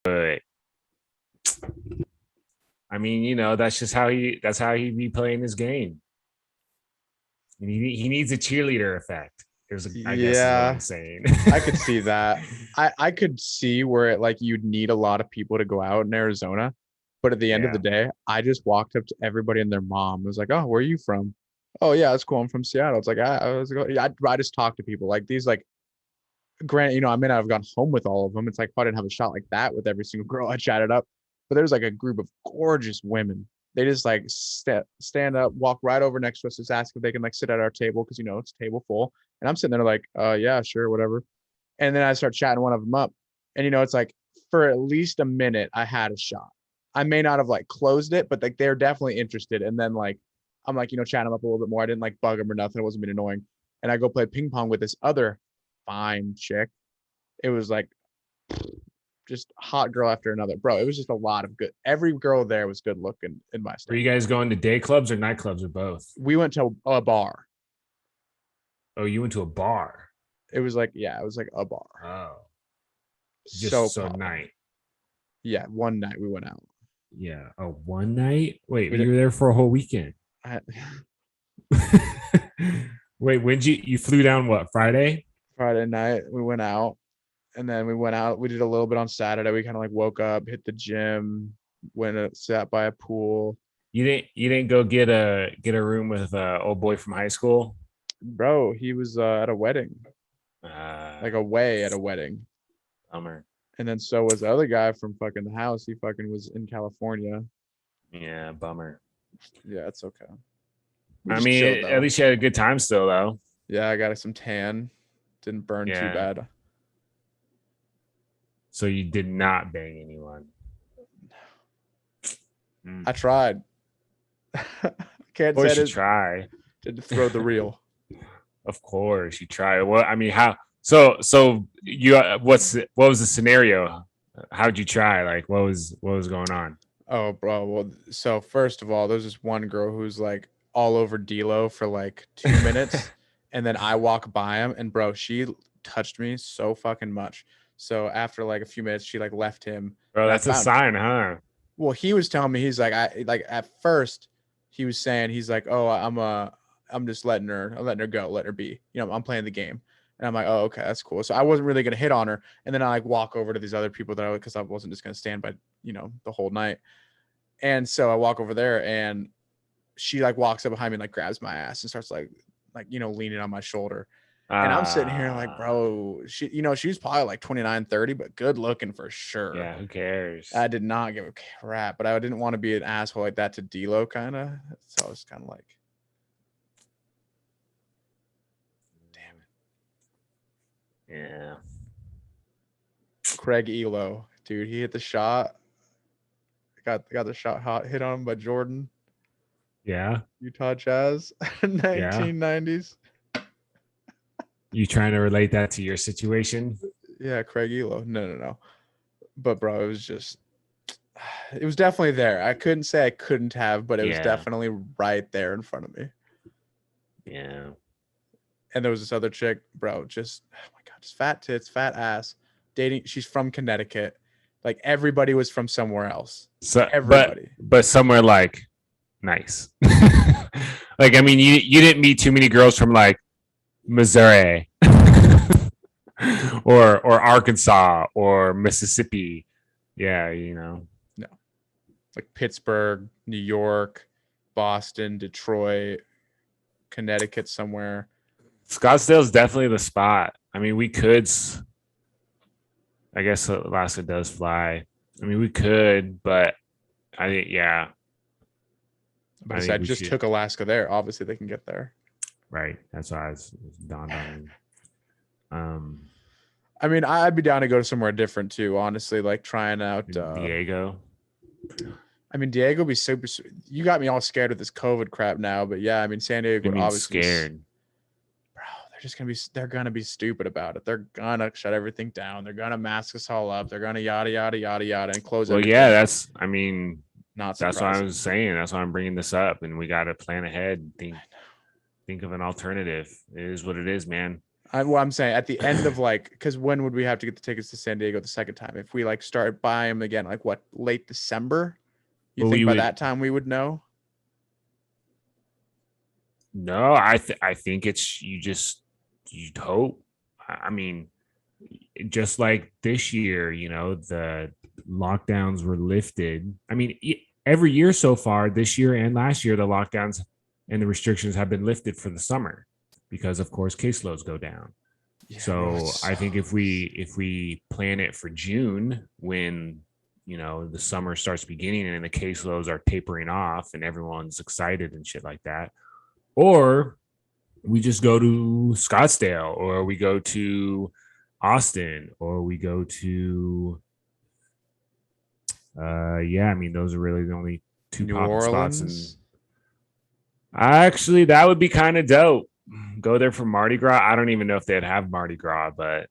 but I mean, that's how he be playing his game. And he needs a cheerleader effect. I guess is what I'm Yeah, saying. I could see that. I could see where it like you'd need a lot of people to go out in Arizona, but at the end of the Yeah. day, I just walked up to everybody and their mom. It was like, "Oh, where are you from?" "Oh yeah, that's cool. I'm from Seattle." It's like I was like, yeah, I just talk to people like these. Like, granted, I may not have gone home with all of them. It's like if I didn't have a shot like that with every single girl I chatted up, but there's like a group of gorgeous women. They just like stand up, walk right over next to us, just ask if they can like sit at our table because it's a table full, and I'm sitting there like, yeah, sure, whatever. And then I start chatting one of them up. And it's like for at least a minute, I had a shot. I may not have like closed it, but like they're definitely interested. And then like I'm like, chatting them up a little bit more. I didn't like bug them or nothing. It wasn't being annoying. And I go play ping pong with this other fine chick. It was like just hot girl after another. Bro, it was just a lot of good. Every girl there was good looking in my Were you standard. guys going to day clubs or nightclubs or both? We went to a bar. Oh, you went to a bar. It was like, yeah, it was like a bar. Oh, So just so popping. night. Yeah, one night we went out. Yeah. Oh, one night. Wait, We you did, were there for a whole weekend. I, Wait, when you flew down? What, Friday? Friday night we went out, and then we went out. We did a little bit on Saturday. We kind of like woke up, hit the gym, went sat by a pool. You didn't go get a room with old boy from high school. Bro, he was at a wedding, like Uh, away at a wedding. Bummer. And then so was the other guy from fucking the house. He fucking was in California. Yeah, bummer. Yeah, it's okay. We I just chilled mean, at though. least you had a good time still, though. Yeah, I got some tan. Didn't burn too Yeah. bad. So you did not bang anyone. I Mm. tried. Of Can't say course you it. try. Did throw the reel. Of course you try. Well, I mean, how? So you what was the scenario? How'd you try? Like, what was going on? Oh, bro. Well, so first of all, there's this one girl who's like all over D'Lo for like 2 minutes, and then I walk by him, and bro, she touched me so fucking much. So after like a few minutes, she like left him, Bro, and I that's a found. sign, huh? Well, he was telling me he's like I like at first he was saying he's like, oh, I'm just letting her go, let her be. I'm playing the game. And I'm like, oh, okay, that's cool. So I wasn't really gonna hit on her, and then I like walk over to these other people that because I wasn't just gonna stand by the whole night. And so I walk over there and she like walks up behind me and like grabs my ass and starts like leaning on my shoulder. And I'm sitting here like, Uh bro, she's probably like 29, 30, but good looking for sure. yeah, who cares? I did not give a crap, but I didn't want to be an asshole like that to D'Lo kind of. So I was kind of like, damn it. Yeah. Craig Elo, dude, he hit the shot. Got the shot hot hit on him by Jordan, Yeah. Utah Jazz, Yeah. 1990s. You trying to relate that to your situation? Yeah, Craig Elo. No. But bro, it was definitely there. I couldn't say I couldn't have, but it was Yeah. definitely right there in front of me. Yeah. And there was this other chick, bro, just oh my god, just fat tits, fat ass, dating. She's from Connecticut. Like everybody was from somewhere else. So, Everybody. but somewhere like nice. Like, I mean, you didn't meet too many girls from like Missouri or Arkansas or Mississippi. Yeah, No, like Pittsburgh, New York, Boston, Detroit, Connecticut, somewhere. Scottsdale's definitely the spot. I mean, we could. I guess Alaska does fly. I mean, we could, but I think yeah. But I I think said we just should. took Alaska there. Obviously, they can get there. Right. That's why it's dawned on me. Um, I mean, I'd be down to go to somewhere different too. Honestly, like trying out. Diego. I mean, Diego would be super. You got me all scared with this COVID crap now, but yeah, I mean, San Diego I would mean, obviously be. scared. Bro, they're gonna be stupid about it. They're gonna shut everything down. They're gonna mask us all up. They're gonna yada yada yada yada and close Well, yeah. everything. I mean, Not that's what I surprising. was saying. That's why I'm bringing this up, and we got to plan ahead. Think of an alternative. It is what it is, man. I'm saying at the end of like, because when would we have to get the tickets to San Diego the second time? If we like start buying them again, like what, late December? You Well, think we by would that time we would know? no. I think it's you'd hope. I mean, just like this year, the lockdowns were lifted. I mean, every year so far, this year and last year, the lockdowns and the restrictions have been lifted for the summer because, of course, caseloads go down. Yeah, bro, So I think if we plan it for June, when the summer starts beginning and the caseloads are tapering off and everyone's excited and shit like that, or we just go to Scottsdale, or we go to Austin, or we go to yeah, I mean those are really the only two New popping spots. And Orleans. actually that would be kind of dope. Go there for Mardi Gras. I don't even know if they'd have Mardi Gras, but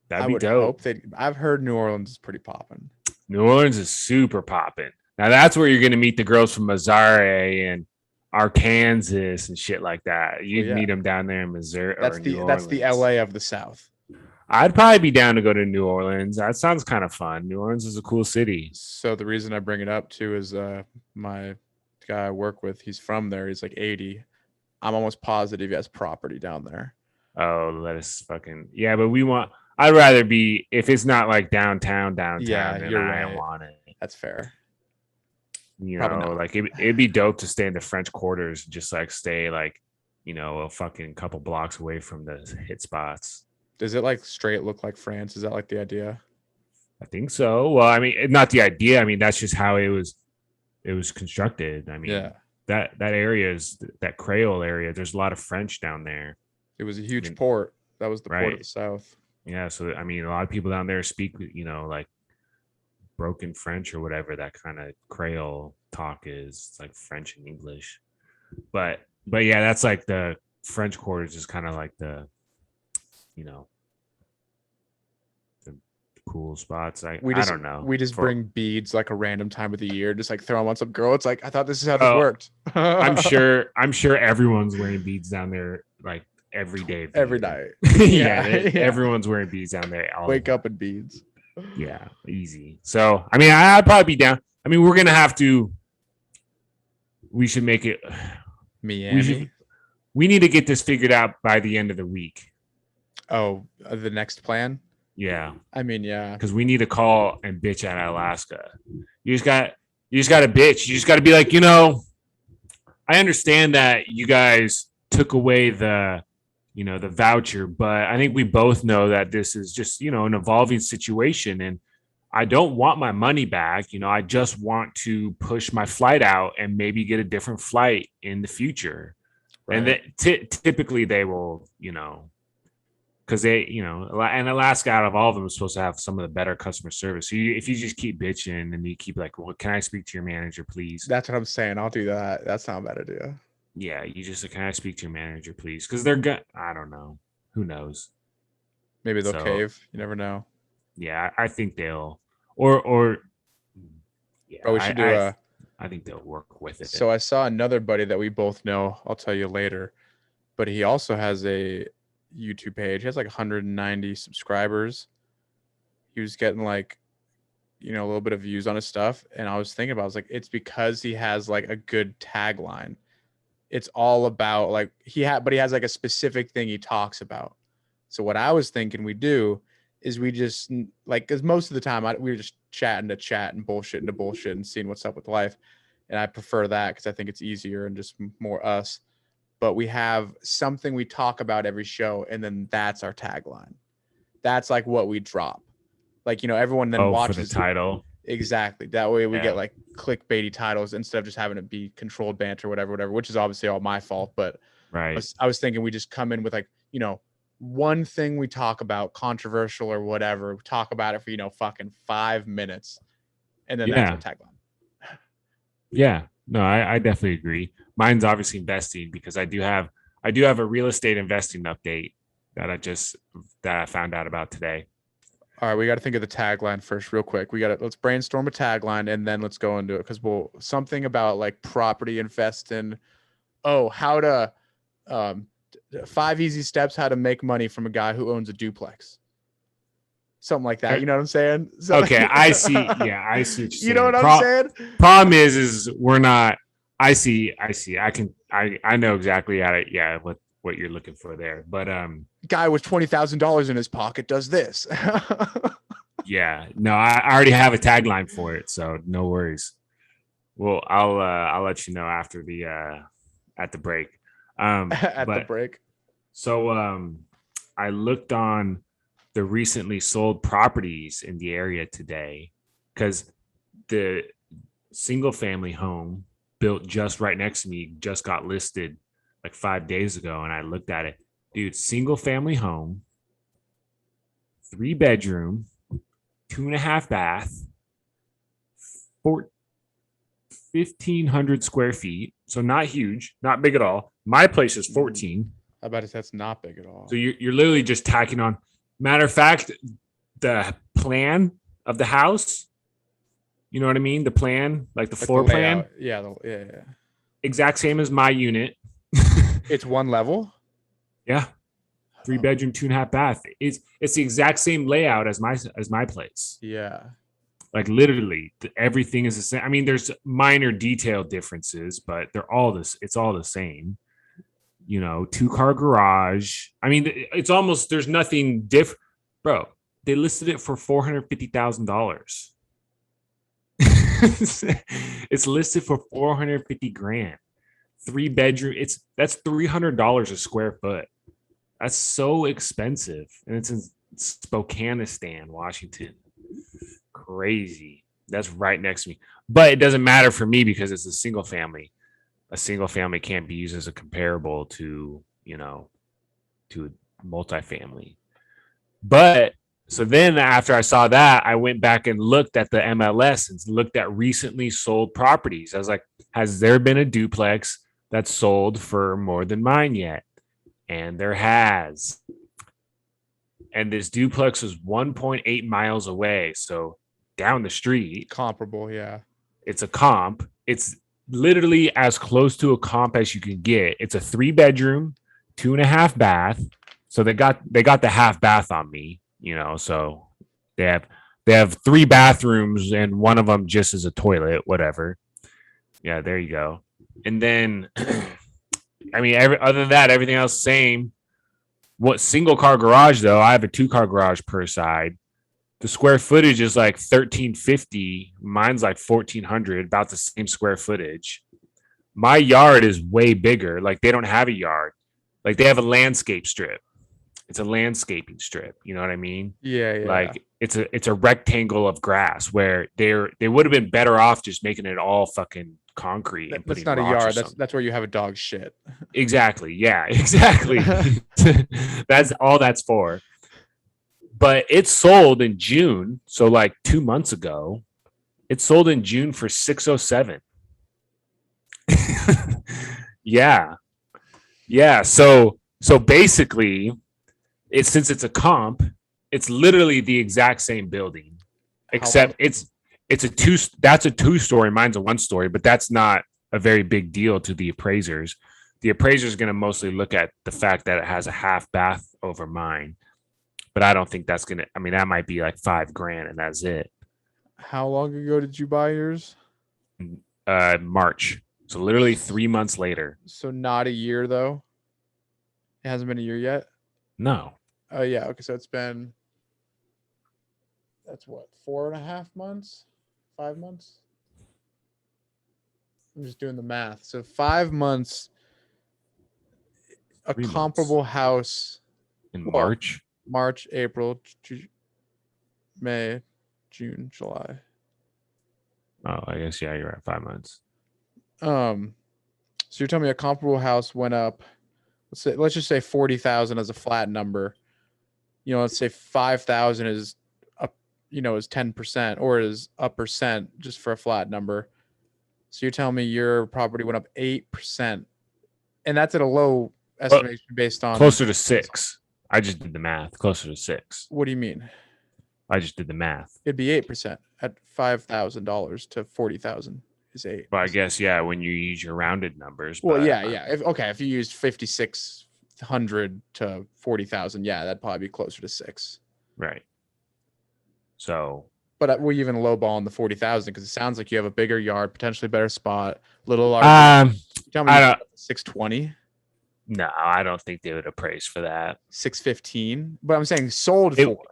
that'd I be would dope. hope they. I've heard New Orleans is pretty popping. New Orleans is super popping. Now that's where you're going to meet the girls from Mazare and Arkansas and shit like that. Well, You'd yeah, meet them down there in Missouri or New that's the Orleans. LA of the South. I'd probably be down to go to New Orleans. That sounds kind of fun. New Orleans is a cool city. So the reason I bring it up too is my guy I work with, he's from there. He's like 80. I'm almost positive he has property down there. Oh, let us fucking yeah, but I'd rather be if it's not like downtown, Yeah, then you're I right. want it. That's fair. You Probably know, not. like it'd be dope to stay in the French quarters, just like stay like, a fucking couple blocks away from the hit spots. Does it like straight look like France? Is that like the idea? I think so. Well, I mean, not the idea. I mean, that's just how it was constructed. I mean, Yeah. that area is that Creole area. There's a lot of French down there. It was a huge mean, port. That was the port of right. the South. Yeah. So, I mean, a lot of people down there speak, like broken French or whatever that kind of Creole talk is. It's like French and English. But yeah, that's like the French quarters is kind of like the, you know, the cool spots. I don't know. We just bring beads like a random time of the year, just like throw them on some girl. It's like I thought this is how this Oh, worked. I'm sure everyone's wearing beads down there like every day of the Every year. night. Yeah, Yeah. everyone's wearing beads down there. Wake up in beads. Yeah, easy. So I mean, I'd probably be down. I mean, we're gonna have to. We should make it. Miami. We need to get this figured out by the end of the week. Oh, the next plan. Yeah, I mean, yeah. because we need to call and bitch at Alaska. You just got to bitch. You just got to be like, I understand that you guys took away the voucher, but I think we both know that this is just, an evolving situation, and I don't want my money back. I just want to push my flight out and maybe get a different flight in the future. Right. And typically they will, because and Alaska out of all of them is supposed to have some of the better customer service. So if you just keep bitching and you keep like, well, can I speak to your manager, please? That's what I'm saying. I'll do that. That's not a bad idea. Yeah, you just like, can I speak to your manager, please? Because they're good. I don't know. Who knows? Maybe they'll cave. You never know. Yeah, I think they'll or yeah. But we should do I think they'll work with it. So I saw another buddy that we both know. I'll tell you later. But he also has a YouTube page. He has like 190 subscribers. He was getting like, a little bit of views on his stuff. And I was thinking about, I was like, it's because he has like a good tagline. It's all about like but he has like a specific thing he talks about. So what I was thinking we do is we just like, because most of the time we were just chatting to chat and bullshitting to bullshit and seeing what's up with life. And I prefer that because I think it's easier and just more us. But we have something we talk about every show, and then that's our tagline. That's like what we drop. Like, everyone then watches for the title. Exactly. That way we get like clickbaity titles instead of just having it be controlled banter, whatever, which is obviously all my fault. But right. I was thinking we just come in with like, one thing we talk about, controversial or whatever, we talk about it for, fucking 5 minutes. And then that's our tagline. Yeah. No, I definitely agree. Mine's obviously investing because I do have a real estate investing update that I found out about today. All right, we got to think of the tagline first, real quick. Let's brainstorm a tagline and then let's go into it because something about like property investing. Oh, how to 5 easy steps how to make money from a guy who owns a duplex. Something like that. You know what I'm saying? So, Okay, I see. Yeah, I see what you're saying. You know what I'm saying? Problem is we're not. I see. I know exactly how to. Yeah, what you're looking for there. But guy with $20,000 in his pocket does this. yeah, no, I already have a tagline for it, so no worries. Well, I'll let you know after the at the break. At the break. So I looked on the recently sold properties in the area today because the single family home built just right next to me just got listed like 5 days ago, and I looked at it. Dude, single family home, 3-bedroom, 2.5 bath, 1,500 square feet. So not huge, not big at all. My place is 14. I bet that's not big at all. So you're literally just tacking on. Matter of fact, the plan of the house, you know what I mean? The plan, like the floor plan. Yeah. Exact same as my unit. It's one level? Yeah. 3-bedroom, 2.5 bath. It's the exact same layout as my place. Yeah. Like literally everything is the same. I mean, there's minor detail differences, but they're all this. It's all the same. 2-car garage. I mean, it's almost, there's nothing different. Bro, they listed it for $450,000. It's listed for $450,000. 3-bedroom. That's $300 a square foot. That's so expensive. And it's in Spokane, Washington. Crazy. That's right next to me. But it doesn't matter for me because it's a single family. A single family can't be used as a comparable to a multifamily. But so then after I saw that, I went back and looked at the MLS and looked at recently sold properties. I was like, has there been a duplex that's sold for more than mine yet? And there has. And this duplex was 1.8 miles away. So down the street. Comparable, yeah. It's a comp. It's literally as close to a comp as you can get. It's a 3-bedroom, 2.5 bath. So they got the half bath on me, so they have 3 bathrooms and one of them just as a toilet, whatever. Yeah, there you go. And then I mean, other than that, everything else same. What single car garage though? I have a 2-car garage per side. The square footage is like 1,350. Mine's like 1,400, about the same square footage. My yard is way bigger. Like they don't have a yard. Like they have a landscape strip. It's a landscaping strip. You know what I mean? Yeah. Like it's a rectangle of grass where they would have been better off just making it all fucking concrete. That's not a yard. That's where you have a dog shit. Exactly. Yeah, exactly. That's all that's for. But it sold in June. So like 2 months ago, it sold in June for 607. Yeah. So basically, since it's a comp, it's literally the exact same building, except it's a 2-story. Mine's a 1-story, but that's not a very big deal to the appraisers. The appraiser is going to mostly look at the fact that it has a half bath over mine. But I don't think that's that might be like $5,000 and that's it. How long ago did you buy yours? March. So literally 3 months later. So not a year though? It hasn't been a year yet? No. Oh yeah. Okay. So that's what, 4.5 months? 5 months? I'm just doing the math. So 5 months, a comparable house in March. March, April, May, June, July. Oh, I guess, yeah, you're at 5 months. So you're telling me a comparable house went up, let's just say 40,000 as a flat number. Let's say 5,000 is up, is 10% or is a percent just for a flat number. So you're telling me your property went up 8%, and that's at a low estimation based on closer to 6. I just did the math. Closer to 6. What do you mean? I just did the math. It'd be 8% at $5,000 to 40,000 is 8. But I guess, yeah, when you use your rounded numbers. Well, yeah. If you used 56 30,000 to 40,000. Yeah, that'd probably be closer to 6. Right. So But we even lowball on the 40,000 because it sounds like you have a bigger yard, potentially better spot, little larger. Tell me I don't 620, no, I don't think they would appraise for that. 615. But I'm saying sold It- for.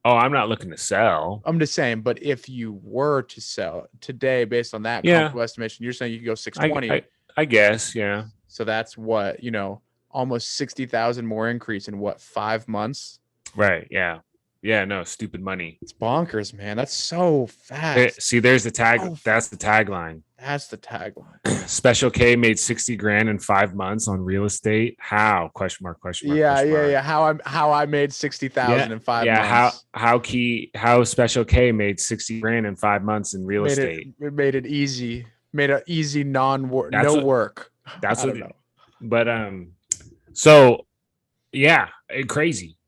Oh, I'm not looking to sell. I'm just saying, but if you were to sell today based on that Yeah. comfortable estimation, you're saying you could go 620. I guess, yeah. So that's what, almost 60,000 more increase in what, 5 months? Right. Yeah. Yeah. No, stupid money. It's bonkers, man. That's so fast. See, there's the tag. Oh, That's the tagline. That's the tagline. Special K made 60 grand in 5 months on real estate. How? Question mark. Question mark. Yeah, question yeah, mark. yeah. How I made 60,000 in 5 months. How Special K made 60 grand in 5 months in real estate. It made it easy. Made it easy work. That's I what. don't know. But so yeah, crazy.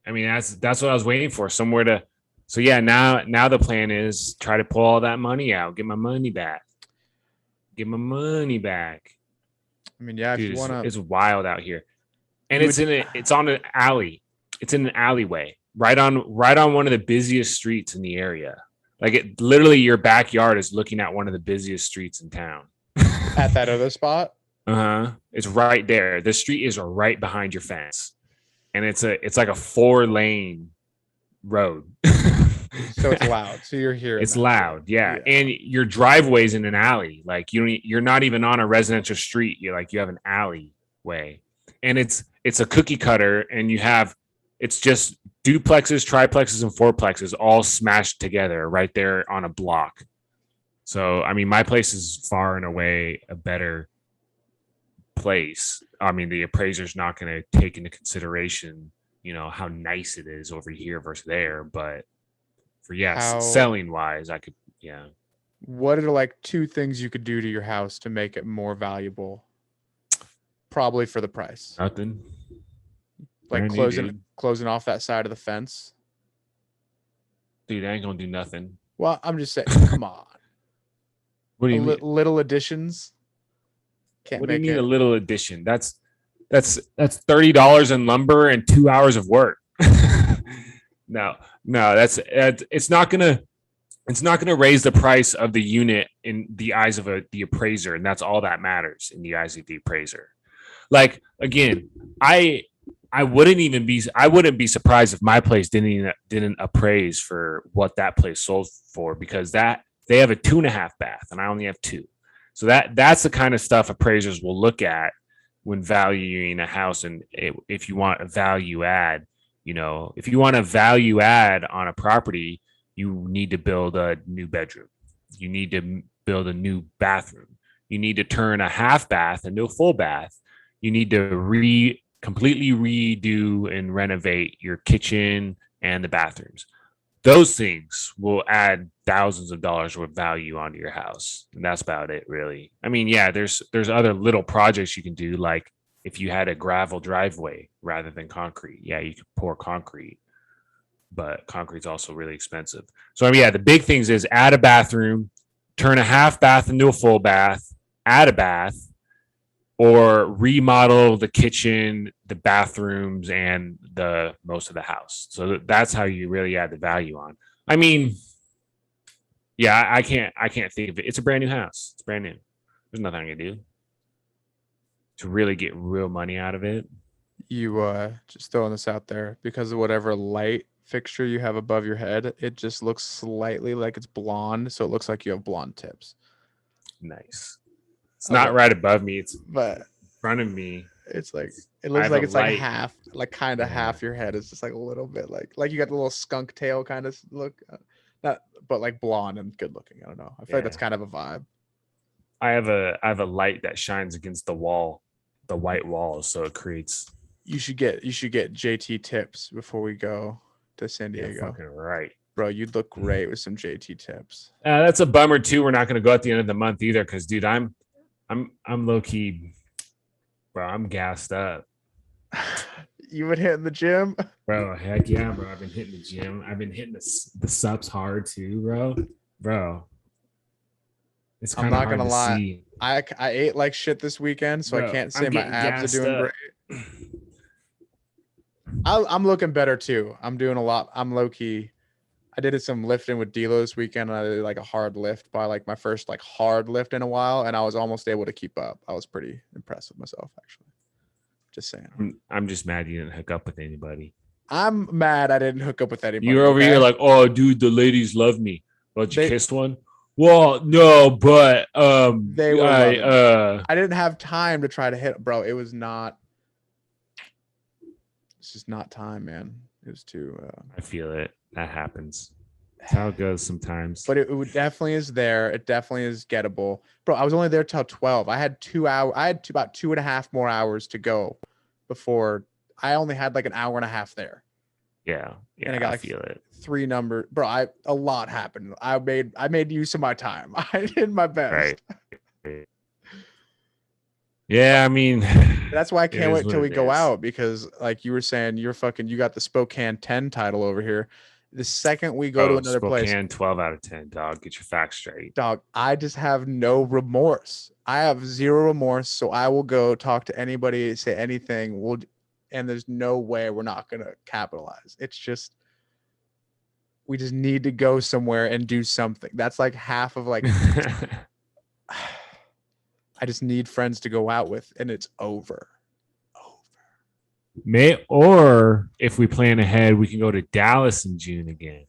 I mean, that's what I was waiting for. Somewhere to. So yeah, now the plan is try to pull all that money out, get my money back. I mean, yeah, Dude, if you want to. it's wild out here, and it's on an alley. It's in an alleyway, right on one of the busiest streets in the area. Like it, literally, your backyard is looking at one of the busiest streets in town. At that other spot. It's right there. The street is right behind your fence, and it's like a 4-lane road. So it's loud. So you're hearing. It's loud, yeah. And your driveway's in an alley. Like you're not even on a residential street. You have an alleyway, and it's a cookie cutter, and it's just duplexes, triplexes, and fourplexes all smashed together right there on a block. So I mean, my place is far and away a better place. I mean, the appraiser's not going to take into consideration, how nice it is over here versus there, but for selling wise, I could, yeah. What are like 2 things you could do to your house to make it more valuable? Probably for the price. Nothing. Like closing off that side of the fence. Dude, I ain't gonna do nothing. Well, I'm just saying, come on. What do you mean? Little additions? What do you mean a little addition? That's $30 in lumber and 2 hours of work. No, it's not gonna raise the price of the unit in the eyes of the appraiser, and that's all that matters in the eyes of the appraiser. Like again, I wouldn't be surprised if my place didn't appraise for what that place sold for, because that they have a 2.5 bath and I only have 2. So that's the kind of stuff appraisers will look at when valuing a house. And if you want a value add, if you want a value add on a property, you need to build a new bedroom. You need to build a new bathroom. You need to turn a half bath into a full bath. You need to completely redo and renovate your kitchen and the bathrooms. Those things will add thousands of dollars worth of value onto your house. And that's about it, really. I mean, yeah, there's other little projects you can do, like if you had a gravel driveway rather than concrete, yeah, you could pour concrete, but concrete's also really expensive. So I mean, yeah, the big things is add a bathroom, turn a half bath into a full bath, add a bath, or remodel the kitchen, the bathrooms, and the most of the house. So that's how you really add the value on. I mean, yeah, I can't think of it. It's a brand new house. It's brand new. There's nothing I can do to really get real money out of it. You just throwing this out there, because of whatever light fixture you have above your head, it just looks slightly like it's blonde, so it looks like you have blonde tips. Nice. It's not right above me. It's but in front of me. It's like it looks like it's like half, like kind of half your head is just like a little bit like you got the little skunk tail kind of look, not but like blonde and good looking. I don't know. I feel like that's kind of a vibe. I have a light that shines against the wall, the white walls, so it creates. You should get JT tips before we go to San Diego. Yeah, fucking right. Bro, you'd look great with some JT tips. That's a bummer too. We're not going to go at the end of the month either, because dude, I'm low key, bro. I'm gassed up. You been hitting the gym, bro? Heck yeah, bro. I've been hitting the gym. I've been hitting the subs hard too, bro. It's I'm kind of not hard gonna to lie. see. I ate like shit this weekend, so I Bro, can't say I'm my getting abs are gassed doing up. great. I'm looking better too. I'm doing a lot. I'm low key. I did some lifting with D'Lo this weekend. And I did like a hard lift by like my first like hard lift in a while, and I was almost able to keep up. I was pretty impressed with myself, actually. Just saying. I'm just mad you didn't hook up with anybody. I'm mad I didn't hook up with anybody. You're over okay? here like, oh, dude, the ladies love me. Well, did you They- kiss one? Well, no, but They were I loving I didn't have time to try to hit, bro. It was not. It's just not time, man. It was too. I feel it. That happens. That's how it goes sometimes. But it definitely is there. It definitely is gettable, bro. I was only there till 12. I had 2 hours. I had about 2.5 more hours to go before I only had like an hour and a half there. Yeah, And I got I like feel it. 3 numbers, bro. A lot happened. I made use of my time. I did my best. Right. Yeah, I mean, That's why I it can't is wait what till we it go is. out, because like you were saying, you got the Spokane 10 title over here. The second we go to another place, Spokane, 12 out of 10, dog. Get your facts straight. dog, I just have no remorse. I have zero remorse, so I will go talk to anybody, say anything. And there's no way we're not gonna capitalize. It's just we just need to go somewhere and do something. That's like half of like I just need friends to go out with, and it's over. Or if we plan ahead, we can go to Dallas in June again.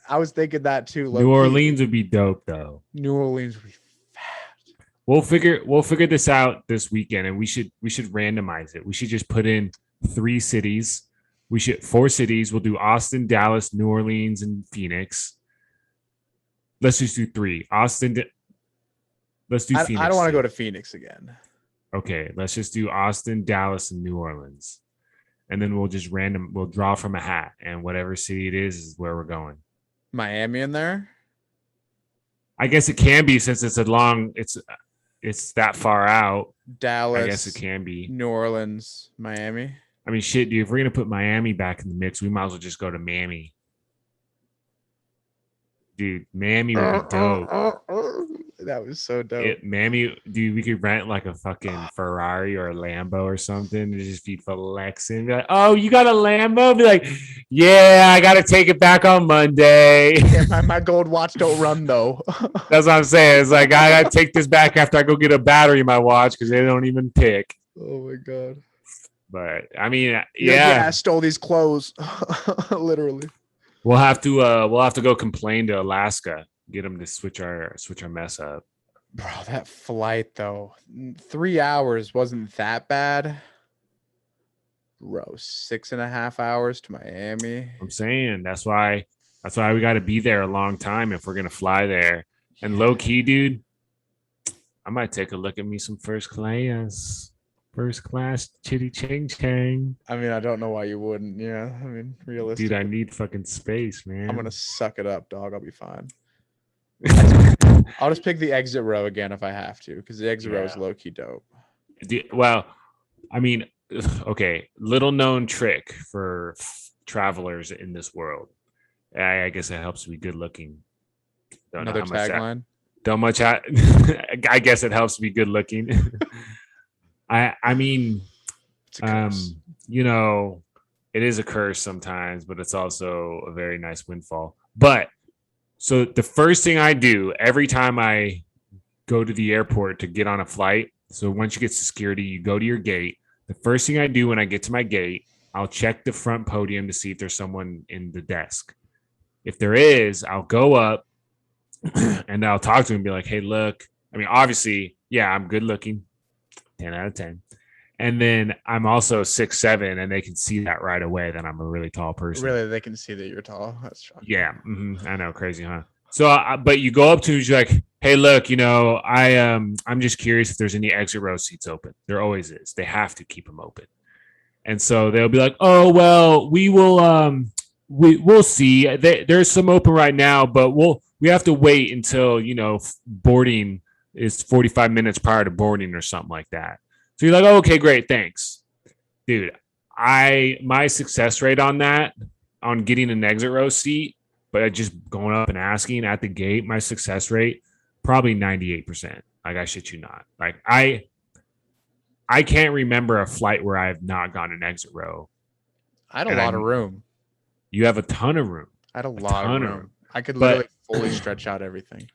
I was thinking that too. New Orleans would be dope, though. New Orleans would be fat. We'll figure this out this weekend, and we should randomize it. We should just put in 3 cities. 4 cities. We'll do Austin, Dallas, New Orleans, and Phoenix. Let's just do 3. Austin. Let's do Phoenix. I don't want to go to Phoenix again. Okay, let's just do Austin, Dallas, and New Orleans. And then we'll just we'll draw from a hat, and whatever city it is where we're going. Miami in there? I guess it can be, since it's it's that far out. Dallas. I guess it can be. New Orleans, Miami. I mean, shit, dude, if we're gonna put Miami back in the mix, we might as well just go to Miami. Dude, Miami would be dope. That was so dope. Miami, dude, we could rent like a fucking Ferrari or a Lambo or something and just be flexing. Be like, oh, you got a Lambo? Be like, yeah, I gotta take it back on Monday. Yeah, my gold watch don't run though. That's what I'm saying. It's like I gotta take this back after I go get a battery in my watch because they don't even pick. Oh my god. But I mean, yeah, I stole these clothes. Literally. We'll have to go complain to Alaska, get them to switch our mess up. Bro, that flight though, 3 hours wasn't that bad. Bro, 6.5 hours to Miami. I'm saying that's why we got to be there a long time if we're gonna fly there. And low key, dude, I might take a look at me some first class chitty chang chang. I mean, I don't know why you wouldn't. Yeah, I mean, realistically. Dude, I need fucking space, man. I'm gonna suck it up, dog. I'll be fine. I'll just pick the exit row again if I have to, because the exit row is low key dope. Well, I mean, okay, little known trick for travelers in this world. I guess it helps to be good looking. Another tagline. I guess it helps to be good looking. I mean, you know, it is a curse sometimes, but it's also a very nice windfall. But so the first thing I do every time I go to the airport to get on a flight, so once you get to security, you go to your gate. The first thing I do when I get to my gate, I'll check the front podium to see if there's someone in the desk. If there is, I'll go up and I'll talk to him and be like, hey, look, I mean, obviously, yeah, I'm good looking. 10 out of 10. And then I'm also 6'7", and they can see that right away that I'm a really tall person. Really, they can see that you're tall. That's shocking. Yeah, I know, crazy, huh? So, but you go up to him, you're like, hey, look, you know, I'm just curious if there's any exit row seats open. There always is. They have to keep them open. And so they'll be like, oh, well, we will, we'll see. There's some open right now, but we have to wait until, you know, boarding is 45 minutes prior to boarding or something like that. So you're like, oh, okay, great, thanks. Dude, my success rate on that, on getting an exit row seat, but just going up and asking at the gate, my success rate Probably 98%. Like, I shit you not. Like, I can't remember a flight where I have not gotten an exit row. I had a And lot of room. You have a ton of room. I had a lot of ton of room. I could But- literally fully stretch out everything.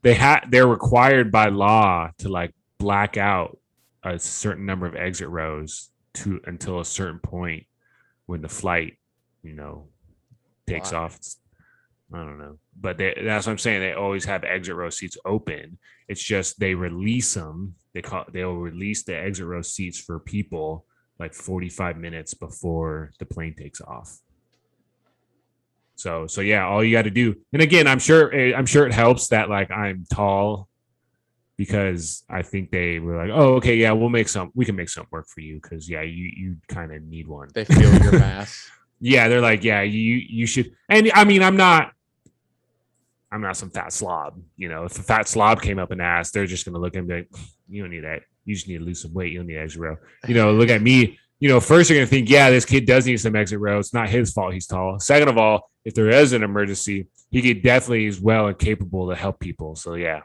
They're required by law to like black out a certain number of exit rows to until a certain point when the flight, takes Why? off. I don't know, but that's what I'm saying. They always have exit row seats open. It's just they release them. They'll release the exit row seats for people like 45 minutes before the plane takes off. So yeah, all you got to do. And again, I'm sure it helps that like I'm tall, because I think they were like, oh, okay, yeah, we can make some work for you, because yeah, you kind of need one. They feel your mass. Yeah, they're like, yeah, you should. And I mean, I'm not some fat slob. If a fat slob came up and asked, they're just gonna look and be like, you don't need that. You just need to lose some weight. You don't need exit row. Look at me. First you're gonna think, yeah, this kid does need some exit row. It's not his fault he's tall. Second of all, if there is an emergency, he could definitely is well and capable to help people. So yeah.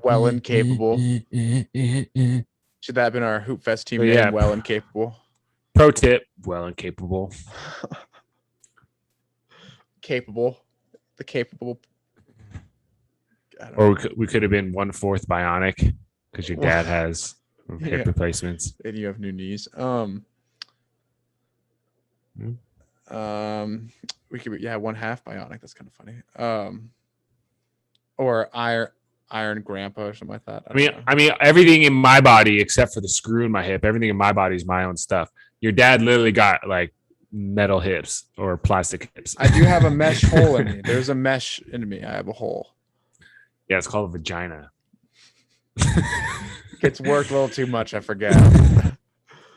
Well and capable. Should that have been our Hoop Fest team name? Yeah. Well and capable. Pro tip: well and capable. Capable. The capable. Or we could have been 1/4 bionic, because your dad has hip Yeah. replacements. And you have new knees. We could be 1/2 bionic. That's kind of funny. Or iron grandpa or something like that. I mean, everything in my body except for the screw in my hip, everything in my body is my own stuff. Your dad literally got like metal hips or plastic hips. I do have a mesh hole in me. There's a mesh in me. I have a hole. Yeah, it's called a vagina. Gets worked a little too much. I forget.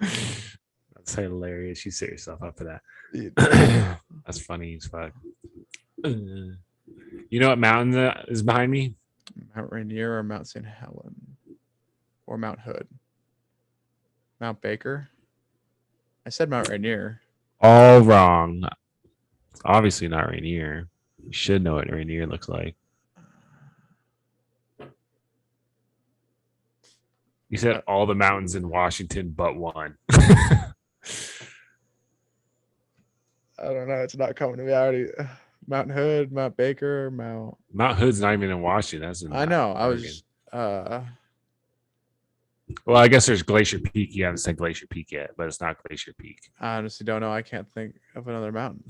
That's hilarious. You set yourself up for that. That's funny as fuck. You know what mountain is behind me? Mount Rainier or Mount St. Helen or Mount Hood? Mount Baker? I said Mount Rainier. All wrong. It's obviously not Rainier. You should know what Rainier looks like. You said all the mountains in Washington but one. I don't know. It's not coming to me. I already Mount Hood, Mount Baker, Mount Hood's not even in Washington. That's in I know. I Oregon. was Well, I guess there's Glacier Peak. You haven't said Glacier Peak yet, but it's not Glacier Peak. I honestly don't know. I can't think of another mountain.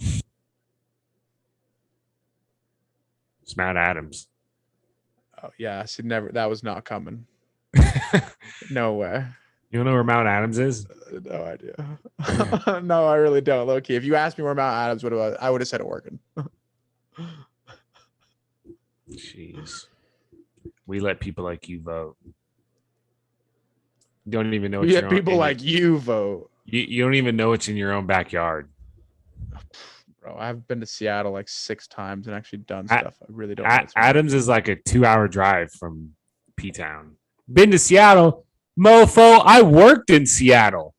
It's Mount Adams. Oh yeah, see, never. That was not coming. No way. You don't know where Mount Adams is? No idea. No, I really don't. Low key. If you asked me where Mount Adams would have, I would have said Oregon. Jeez. We let people like you vote. You don't even know what's We had people like you vote. You don't even know what's in your own backyard. Bro, I've been to Seattle like 6 times and actually done stuff. I really don't know. what's Adams is like a 2-hour drive from P-Town. Been to Seattle. Mofo, I worked in Seattle.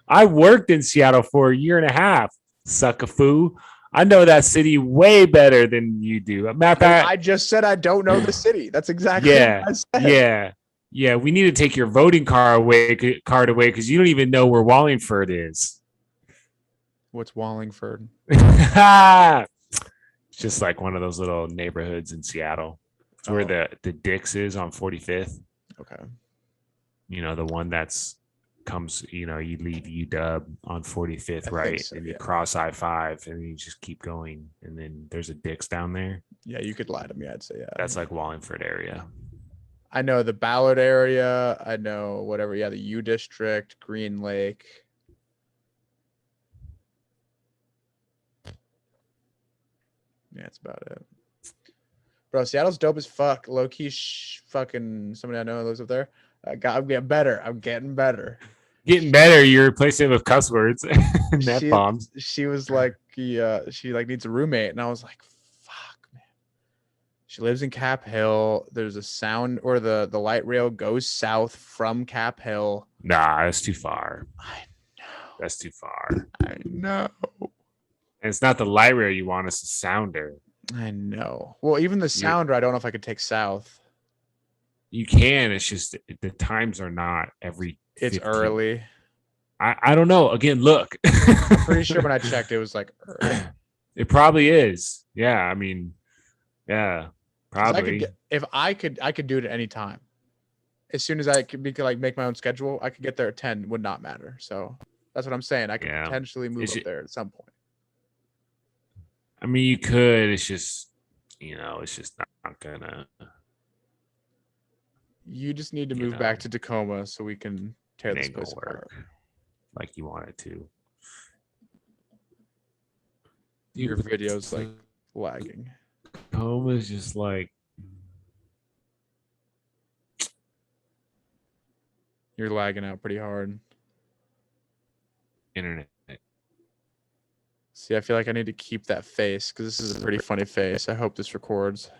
I worked in Seattle for 1.5 years. Suckafoo. I know that city way better than you do. Matter of fact, I just said I don't know the city. That's exactly Yeah, what I said. yeah. We need to take your voting card away because you don't even know where Wallingford is. What's Wallingford? It's just like one of those little neighborhoods in Seattle. It's where the Dix is on 45th. Okay. The one comes, you leave UW on 45th, I right? think so, and you yeah. cross I-5 and you just keep going. And then there's a Dix down there. Yeah, you could lie to me. I'd say yeah. That's like Wallingford area. I know the Ballard area. I know whatever. Yeah, the U District, Green Lake. Yeah, that's about it. Bro, Seattle's dope as fuck. Low key, fucking somebody I know lives up there. I'm getting better. I'm getting better. Getting better. You're replacing it with cuss words and net She- bombs. She was like, she like needs a roommate, and I was like, fuck, man. She lives in Cap Hill. There's a sound, or the light rail goes south from Cap Hill. Nah, that's too far. I know. That's too far. I know. And it's not the light rail you want, it's the sounder. I know. Well, even the sounder, I don't know if I could take south. You can. It's just the times are not every. It's 15. early. I don't know. Again, look. Pretty sure when I checked, it was like early. It probably is. Yeah. I mean, yeah, 'Cause probably. if I could do it at any time. As soon as I could like make my own schedule, I could get there at 10. Would not matter. So that's what I'm saying. I could Yeah. potentially move Is up it- there at some point. I mean, you could. It's just, it's just not gonna. You just need to You move back know, to Tacoma so we can tear It this ain't gonna place work apart. like you want it to. Your video's like lagging. Home is just like You're lagging out pretty hard. internet. See, I feel like I need to keep that face because this is a pretty funny face. I hope this records.